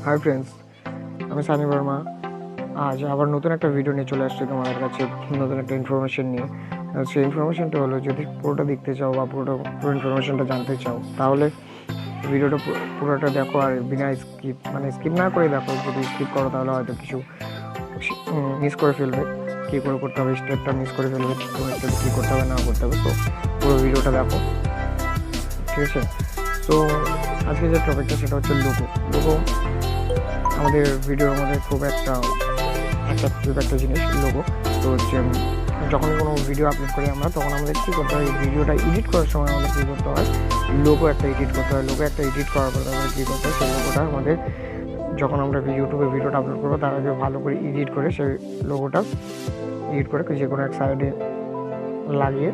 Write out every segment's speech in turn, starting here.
Hi friends, আমি সানি বর্মা। আজ আবার নতুন একটা ভিডিও নিয়ে চলে আসছি তোমাদের কাছে, নতুন একটা ইনফরমেশন নিয়ে। সেই ইনফরমেশনটা হলো, যদি পুরোটা দেখতে চাও বা পুরো ইনফরমেশনটা জানতে চাও, তাহলে ভিডিওটা পুরোটা দেখো। আর বিনা স্কিপ না করে দেখো। যদি স্কিপ করো তাহলে হয়তো কিছু মিস করে ফেলবে। কী করে করতে হবে, স্টেপটা মিস করে ফেলবে, কোন স্টেপ কী করতে হবে না করতে হবে। তো পুরো ভিডিওটা দেখো, ঠিক আছে? তো আজকে যে টপিকটা সেটা হচ্ছে লোগো। আমাদের ভিডিওর মধ্যে খুব একটা অ্যাট্রাকটিভ একটা জিনিস লোগো। তো হচ্ছে যখন কোনো ভিডিও আপলোড করি আমরা, তখন আমাদের কী করতে হয়, ভিডিওটা এডিট করার সময় আমাদের কী করতে হয়, লোগো একটা এডিট করতে হয়। লোগো একটা এডিট করার পর আমাদের কী করতে হয়, সেই লোগোটা আমাদের যখন আমরা ইউটিউবে ভিডিওটা আপলোড করবো তার আগে ভালো করে এডিট করে সেই লোগোটা এডিট করে যে কোনো এক সাইডে লাগিয়ে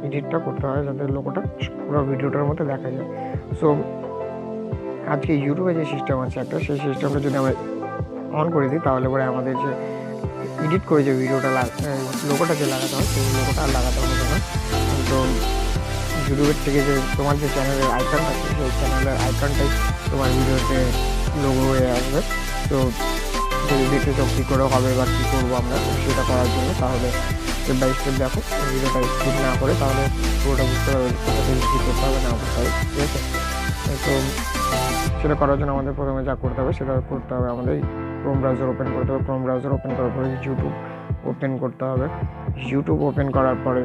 এডিটটা করতে হয়, যাতে লোগোটা পুরো ভিডিওটার মধ্যে দেখা যায়। সো আজকে ইউটিউবে যে সিস্টেম আছে একটা, সেই সিস্টেমটা যদি আমরা অন করে দিই, তাহলে পরে আমাদের যে এডিট করে যে ভিডিওটা লোগোটা যে লাগাতে হয়, সেই লোগোটা আর লাগাতে হবে না। তো ইউটিউবের থেকে যে তোমার যে চ্যানেলের আইকনটা আছে, সেই চ্যানেলের আইকনটাই তোমার ভিডিওতে লোগো হয়ে আসবে। তো যদি দেখতে চাও কী করে হবে বা কী করবো আমরা সেটা করার জন্য, তাহলে স্টেপ বাই স্টেপ দেখো, ভিডিওটা স্কিপ না করে, তাহলে পুরোটা বুঝতে পারবে কোথাতে কী করতে হবে না করতে হবে, ঠিক আছে? তো সেটা করার জন্য আমাদের প্রথমে যা করতে হবে সেটা করতে হবে, আমাদের ক্রোম ব্রাউজার ওপেন করতে হবে। ক্রোম ব্রাউজার ওপেন করার পরে ইউটিউব ওপেন করতে হবে। ইউটিউব ওপেন করার পরে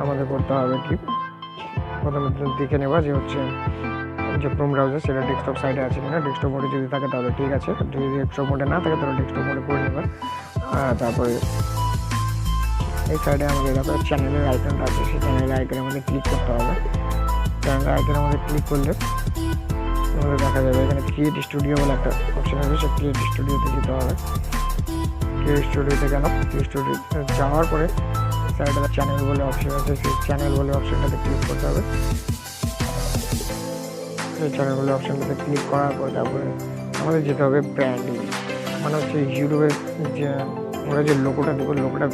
আমাদের করতে হবে কি, প্রথমে দেখে নেওয়া যে হচ্ছে যে ক্রোম ব্রাউজার সেটা ডেস্কটপ সাইডে আছে কিনা। ডেস্কটপ মোডে যদি থাকে তাহলে ঠিক আছে, যদি ডেস্কটপ মোডে না থাকে তাহলে ডেস্কটপ মোডে করে নেবে। তারপরে এই সাইডে আমাদের দেখো চ্যানেলের আইকনটা আছে, সেই চ্যানেলের আইকনে আমাদের ক্লিক করতে হবে। চ্যানেলের আইকনে আমাদের ক্লিক করলে আমাদের দেখা যাবে এখানে ক্রিয়েট স্টুডিও বলে একটা অপশন আছে, সে ক্রিয়েট স্টুডিওতে যেতে হবে। ক্রিয়েট স্টুডিওতে গেলাম, ক্রিয়েট স্টুডিওতে যাওয়ার পরে সাইডে চ্যানেল বলে অপশন আছে, সেই চ্যানেল বলে অপশনটাতে ক্লিক করতে হবে। সেই চ্যানেল বলে অপশনটাতে ক্লিক করার পর তারপরে আমাদের যেতে হবে ব্র্যান্ডিং, মানে হচ্ছে ইউটিউবের যে আমরা যে লোগোটা দেবো, লোগোটা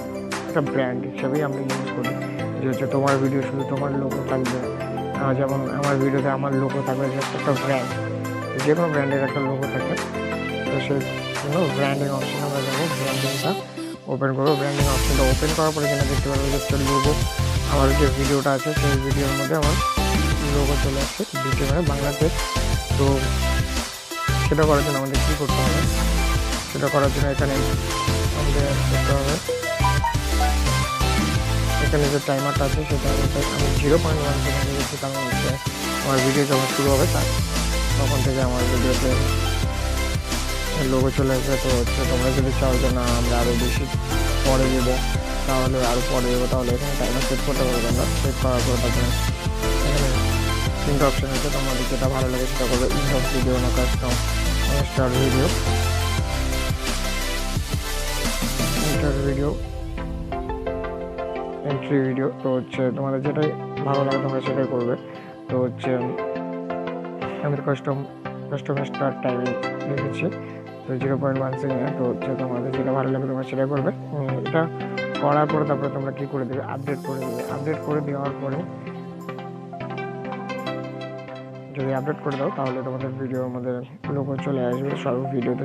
একটা ব্র্যান্ড হিসাবেই আমরা ইউজ করি। যে হচ্ছে তোমার ভিডিও শুধু তোমার লোগো থাকবে, যেমন আমার ভিডিওতে আমার লোগো থাকবে, যে একটা ব্র্যান্ড, যে কোনো ব্র্যান্ডের একটা লোগো থাকে। তো সেই জন্য ব্র্যান্ডিং অপশন আমরা যাবো, ব্র্যান্ডিংটা ওপেন করবো। ব্র্যান্ডিং অপশনটা ওপেন করার পরে এখানে দেখতে পারবো যে হচ্ছে লোগো, আমার যে ভিডিওটা আছে সেই ভিডিওর মধ্যে আমার লোগো চলে আসছে, ভিডিও মানে বাংলা টেক। তো সেটা করার জন্য আমাদের কী করতে হবে, সেটা করার জন্য এখানে আমাদের করতে হবে, এখানে যে টাইমারটা আছে সেই টাইমারটা আমি 0.1 সেকেন্ড দিয়েছি, কারণ হচ্ছে আমার ভিডিও যখন শুরু হবে তখন থেকে আমার ভিডিওতে লোগো চলে আসবে। তো হচ্ছে তোমরা যদি চাও যে না আমরা আরও বেশি পরে দেবো, তাহলে আরও পরে দেবো, তাহলে এখানে টাইমার সেট করতে পারবে। আমরা সেট করার পর তারপরে এখানে তিনটা অপশান আছে, তোমাদের যেটা ভালো লাগে সেটা করবে। ইন্ড অফ ভিডিও না custom start video, entry video. তো হচ্ছে তোমাদের যেটাই ভালো লাগে তোমরা সেটাই করবে। তো হচ্ছে আমি কাস্টম স্টার্ট টাইম লিখেছি, তো 0.1 সেকেন্ড। তো হচ্ছে তোমাদের যেটা ভালো লাগে তোমরা সেটাই করবে। এটা করার পরে তারপরে তোমরা কী করে দেবে, আপডেট করে দেবে। আপডেট করে দেওয়ার পরে যদি আপডেট করে দাও তাহলে তোমাদের ভিডিওর মধ্যে লোগো চলে আসবে। সব ভিডিওতে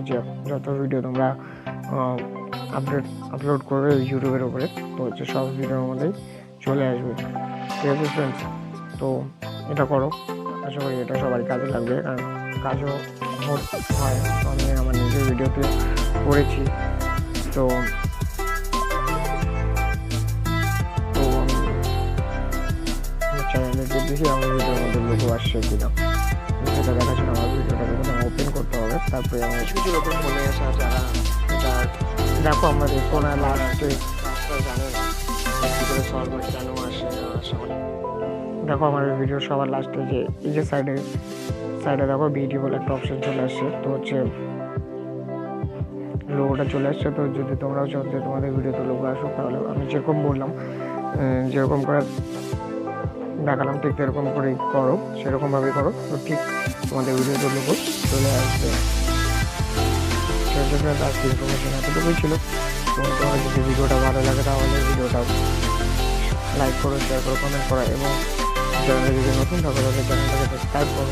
যত ভিডিও তোমরা আপলোড করবে ইউটিউবের উপরে, তো হচ্ছে সব ভিডিওর মধ্যেই চলে আসবে, ঠিক আছে ফ্রেন্ডস? তো এটা করো, আশা করি এটা সবারই কাজে লাগবে, কারণ কাজও হয়। আমি আমার নিজের ভিডিওতে করেছি। তো আমি চ্যানেলে দেখি আমার ভিডিওর মধ্যে লোগো আসছে কিনা, সেটা দেখার জন্য আমার ভিডিওটাকে প্রথমে ওপেন করতে হবে। তারপরে আমি কিছু রকম বলে আসা যারা দেখো আমাদের কোনো লাস্টে জানে না কী করে সলভ হয়, কেন আসে না আসে। দেখো আমার ভিডিও সবার লাস্টে যে এই যে সাইডে দেখো বিডি বলে একটা অপশন চলে আসছে। তো হচ্ছে লোগোটা চলে আসছে। তো যদি তোমরাও চাও যে তোমাদের ভিডিওতে লোগো আসুক, তাহলে আমি যেরকম বললাম, যেরকম করে দেখালাম ঠিক সেরকম করেই করো, সেরকমভাবেই করো। তো ঠিক তোমাদের ভিডিওতে লোগো চলে আসবে। আজকে ইনফরমেশন এতটুকুই ছিল। তোমার যদি ভিডিওটা ভালো লাগে তাহলে ভিডিওটা লাইক করো, শেয়ার করো, কমেন্ট করো, এবং চ্যানেলে যদি নতুন থাকো তাহলে চ্যানেলটাকে সাবস্ক্রাইব করো।